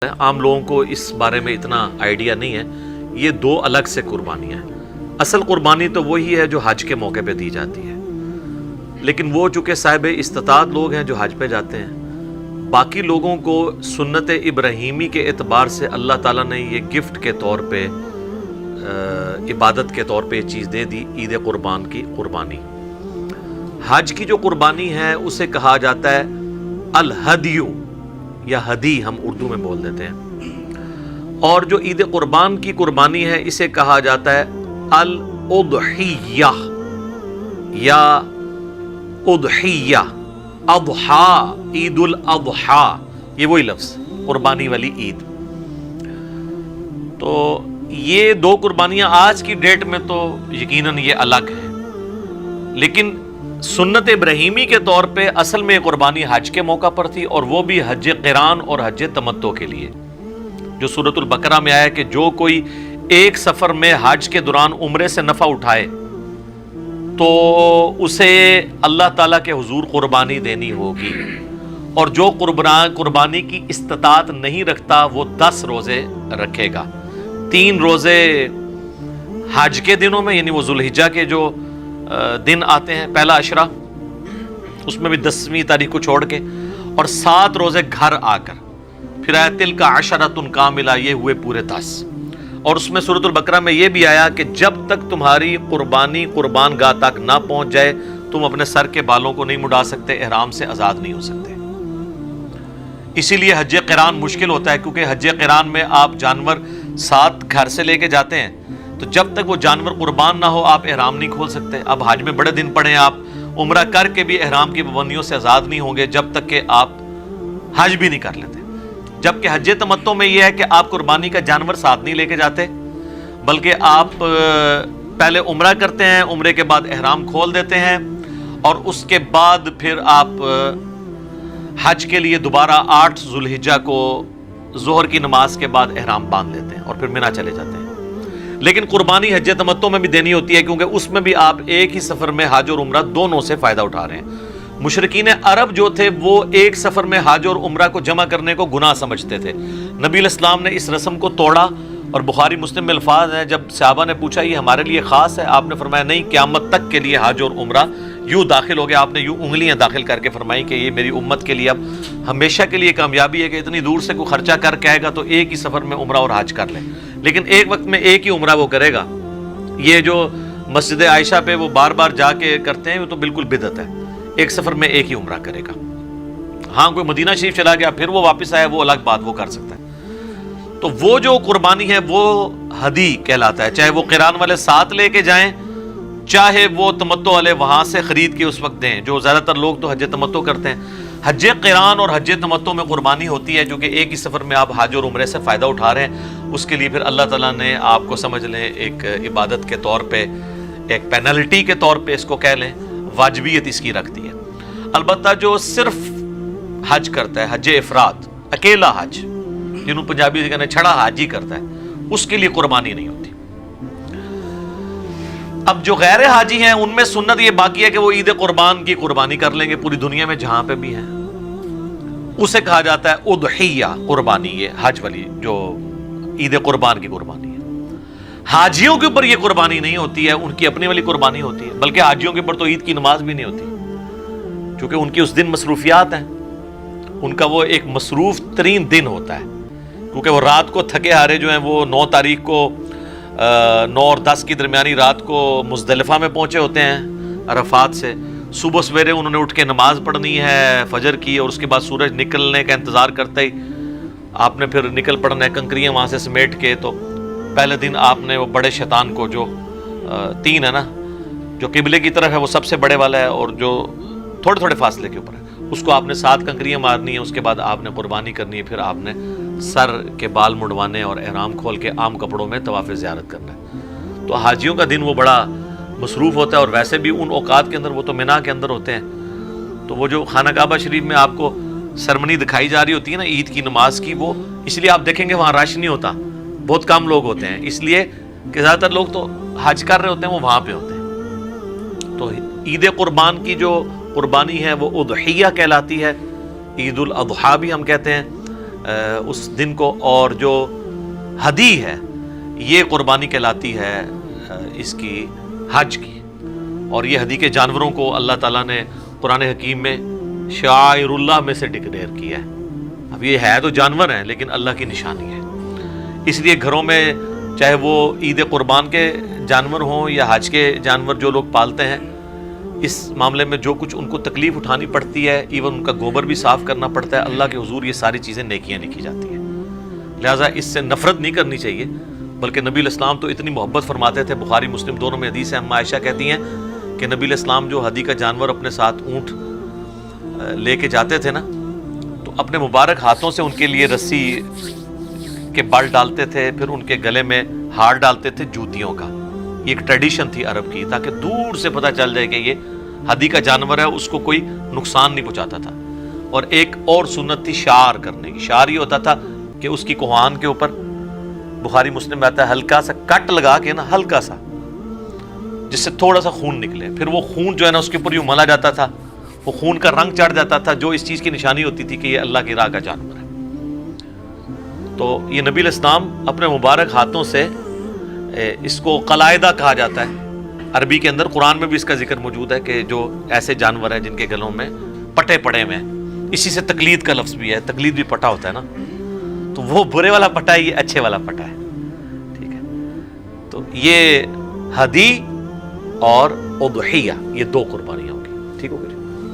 عام لوگوں کو اس بارے میں اتنا آئیڈیا نہیں ہے. یہ دو الگ سے قربانیاں ہیں. اصل قربانی تو وہی ہے جو حج کے موقع پہ دی جاتی ہے، لیکن وہ چونکہ صاحب استطاعت لوگ ہیں جو حج پہ جاتے ہیں، باقی لوگوں کو سنت ابراہیمی کے اعتبار سے اللہ تعالیٰ نے یہ گفٹ کے طور پہ عبادت کے طور پہ یہ چیز دے دی، عید قربان کی قربانی. حج کی جو قربانی ہے اسے کہا جاتا ہے الہدیو یا ہدی، ہم اردو میں بول دیتے ہیں. اور جو عید قربان کی قربانی ہے اسے کہا جاتا ہے الاضحیہ یا اضحیہ. اضحیٰ، عید الاضحیٰ، یہ وہی لفظ قربانی والی عید. تو یہ دو قربانیاں آج کی ڈیٹ میں تو یقیناً یہ الگ ہیں، لیکن سنت ابراہیمی کے طور پہ اصل میں قربانی حج کے موقع پر تھی، اور وہ بھی حج قران اور حج تمتع کے لیے، جو سورۃ البقرہ میں آیا کہ جو کوئی ایک سفر میں حج کے دوران عمرے سے نفع اٹھائے تو اسے اللہ تعالیٰ کے حضور قربانی دینی ہوگی، اور جو قربانی کی استطاعت نہیں رکھتا وہ 10 روزے رکھے گا. 3 روزے حج کے دنوں میں، یعنی وہ ذوالحجہ کے جو دن آتے ہیں پہلا عشرہ، اس میں بھی 10ویں تاریخ کو چھوڑ کے، اور 7 روزے گھر آ کر. پھر آیا تلک عشرۃ کاملہ، یہ ہوئے پورے 10. اور اس میں سورۃ البقرہ میں یہ بھی آیا کہ جب تک تمہاری قربانی قربان گاہ تک نہ پہنچ جائے تم اپنے سر کے بالوں کو نہیں مڈا سکتے، احرام سے آزاد نہیں ہو سکتے. اسی لیے حج قران مشکل ہوتا ہے، کیونکہ حج قران میں آپ جانور ساتھ گھر سے لے کے جاتے ہیں، تو جب تک وہ جانور قربان نہ ہو آپ احرام نہیں کھول سکتے. اب حج میں بڑے دن پڑے ہیں، آپ عمرہ کر کے بھی احرام کی پابندیوں سے آزاد نہیں ہوں گے جب تک کہ آپ حج بھی نہیں کر لیتے. جبکہ حج تمتع میں یہ ہے کہ آپ قربانی کا جانور ساتھ نہیں لے کے جاتے، بلکہ آپ پہلے عمرہ کرتے ہیں، عمرے کے بعد احرام کھول دیتے ہیں، اور اس کے بعد پھر آپ حج کے لیے دوبارہ 8 ذوالحجہ کو ظہر کی نماز کے بعد احرام باندھ لیتے ہیں اور پھر منی چلے جاتے ہیں. لیکن قربانی حج تمتع میں بھی دینی ہوتی ہے، کیونکہ اس میں بھی آپ ایک ہی سفر میں حج اور عمرہ دونوں سے فائدہ اٹھا رہے ہیں. مشرکین عرب جو تھے وہ ایک سفر میں حج اور عمرہ کو جمع کرنے کو گناہ سمجھتے تھے. نبی علیہ السلام نے اس رسم کو توڑا، اور بخاری مسلم میں الفاظ ہیں جب صحابہ نے پوچھا یہ ہمارے لیے خاص ہے، آپ نے فرمایا نہیں، قیامت تک کے لیے حج اور عمرہ یوں داخل ہو گیا. آپ نے یوں انگلیاں داخل کر کے فرمائی کہ یہ میری امت کے لیے اب ہمیشہ کے لیے کامیابی ہے کہ اتنی دور سے کوئی خرچہ کر کے آئے گا تو ایک ہی سفر میں عمرہ اور حج کر لے، لیکن ایک وقت میں ایک ہی عمرہ وہ کرے گا. یہ جو مسجد عائشہ پہ وہ بار بار جا کے کرتے ہیں وہ تو بالکل بدعت ہے. ایک سفر میں ایک ہی عمرہ کرے گا. ہاں کوئی مدینہ شریف چلا گیا پھر وہ واپس آیا، وہ الگ بات، وہ کر سکتا ہے. تو وہ جو قربانی ہے وہ ہدی کہلاتا ہے، چاہے وہ قران والے ساتھ لے کے جائیں، چاہے وہ تمتع والے وہاں سے خرید کے اس وقت دیں. جو زیادہ تر لوگ تو حج تمتع کرتے ہیں. حج قران اور حج تمتع میں قربانی ہوتی ہے، کیونکہ ایک ہی سفر میں آپ حج اور عمرے سے فائدہ اٹھا رہے ہیں. اس کے لیے پھر اللہ تعالیٰ نے آپ کو سمجھ لیں ایک عبادت کے طور پہ، ایک پینلٹی کے طور پہ اس کو کہہ لیں، واجبیت اس کی رکھتی ہے. البتہ جو صرف حج کرتا ہے، حج افراد، اکیلا حج، جنہوں پنجابی سے کہنے چھڑا حج ہی کرتا ہے، اس کے لیے قربانی نہیں ہوتی. اب جو غیر حاجی ہیں ان میں سنت یہ باقی ہے کہ وہ عید قربان کی قربانی کر لیں گے پوری دنیا میں جہاں پہ بھی ہیں. اسے کہا جاتا ہے اضحیہ قربانی. یہ حج والی جو عید قربان کی قربانی ہے. حاجیوں کے اوپر یہ قربانی نہیں ہوتی ہے، ان کی اپنی والی قربانی ہوتی ہے. بلکہ حاجیوں کے اوپر تو عید کی نماز بھی نہیں ہوتی، کیونکہ ان کی اس دن مصروفیات ہیں. ان کا وہ ایک مصروف ترین دن ہوتا ہے، کیونکہ وہ رات کو تھکے ہارے جو ہیں وہ 9 تاریخ کو 9 اور 10 کی درمیانی رات کو مزدلفہ میں پہنچے ہوتے ہیں عرفات سے. صبح سویرے انہوں نے اٹھ کے نماز پڑھنی ہے فجر کی، اور اس کے بعد سورج نکلنے کا انتظار کرتے ہی آپ نے پھر نکل پڑنا ہے کنکریاں وہاں سے سمیٹ کے. تو پہلے دن آپ نے وہ بڑے شیطان کو، جو 3 ہے نا، جو قبلے کی طرف ہے وہ سب سے بڑے والا ہے، اور جو تھوڑے تھوڑے فاصلے کے اوپر ہے، اس کو آپ نے 7 کنکریاں مارنی ہیں. اس کے بعد آپ نے قربانی کرنی ہے. پھر آپ نے سر کے بال مڑوانے اور احرام کھول کے عام کپڑوں میں طواف زیارت کرنا ہے. تو حاجیوں کا دن وہ بڑا مصروف ہوتا ہے، اور ویسے بھی ان اوقات کے اندر وہ تو مینا کے اندر ہوتے ہیں. تو وہ جو خانہ کعبہ شریف میں آپ کو سرمنی دکھائی جا رہی ہوتی ہے نا عید کی نماز کی، وہ اس لیے آپ دیکھیں گے وہاں رش نہیں ہوتا، بہت کم لوگ ہوتے ہیں، اس لیے کہ زیادہ تر لوگ تو حج کر رہے ہوتے ہیں، وہ وہاں پہ ہوتے ہیں. تو عید قربان کی جو قربانی ہے وہ اضحیہ کہلاتی ہے. عید الاضحیٰ بھی ہم کہتے ہیں. اس دن کو، اور جو ہدی ہے یہ قربانی کہلاتی ہے اس کی حج کی، اور یہ ہدی کے جانوروں کو اللہ تعالیٰ نے قرآن حکیم میں شعائر اللہ میں سے ڈکلیئر کیا ہے۔ اب یہ ہے تو جانور ہیں لیکن اللہ کی نشانی ہے، اس لیے گھروں میں چاہے وہ عید قربان کے جانور ہوں یا حج کے جانور جو لوگ پالتے ہیں، اس معاملے میں جو کچھ ان کو تکلیف اٹھانی پڑتی ہے، ایون ان کا گوبر بھی صاف کرنا پڑتا ہے، اللہ کے حضور یہ ساری چیزیں نیکیاں لکھی جاتی ہیں، لہٰذا اس سے نفرت نہیں کرنی چاہیے، بلکہ نبی علیہ السلام تو اتنی محبت فرماتے تھے، بخاری مسلم دونوں میں حدیث ہے، ہم عائشہ کہتی ہیں کہ نبی علیہ السلام جو ہدی کا جانور اپنے ساتھ اونٹ لے کے جاتے تھے نا، تو اپنے مبارک ہاتھوں سے ان کے لیے رسی کے بال ڈالتے تھے، پھر ان کے گلے میں ہار ڈالتے تھے جوتیوں کا، یہ ایک ٹریڈیشن تھی عرب کی، تاکہ دور سے پتہ چل جائے کہ یہ ہدی کا جانور ہے، اس کو کوئی نقصان نہیں پہنچاتا تھا۔ اور ایک اور سنت تھی شعار کرنے کی، شعار یہ ہوتا تھا کہ اس کی کوہان کے اوپر، بخاری مسلم میں آتا ہے، ہلکا سا کٹ لگا کے نا، ہلکا سا، جس سے تھوڑا سا خون نکلے، پھر وہ خون جو ہے نا اس کے اوپر یوں ملا جاتا تھا، وہ خون کا رنگ چڑھ جاتا تھا، جو اس چیز کی نشانی ہوتی تھی کہ یہ اللہ کی راہ کا جانور ہے۔ تو یہ نبی علیہ السلام اپنے مبارک ہاتھوں سے، اس کو قلائدہ کہا جاتا ہے عربی کے اندر، قرآن میں بھی اس کا ذکر موجود ہے کہ جو ایسے جانور ہیں جن کے گلوں میں پٹے پڑے ہوئے ہیں، اسی سے تقلید کا لفظ بھی ہے، تقلید بھی پٹا ہوتا ہے نا، تو وہ برے والا پٹا ہے، یہ اچھے والا پٹا ہے، ٹھیک ہے۔ تو یہ ہدی اور اضحیہ، یہ دو قربانیاں ہوں گی، ٹھیک ہو گئی۔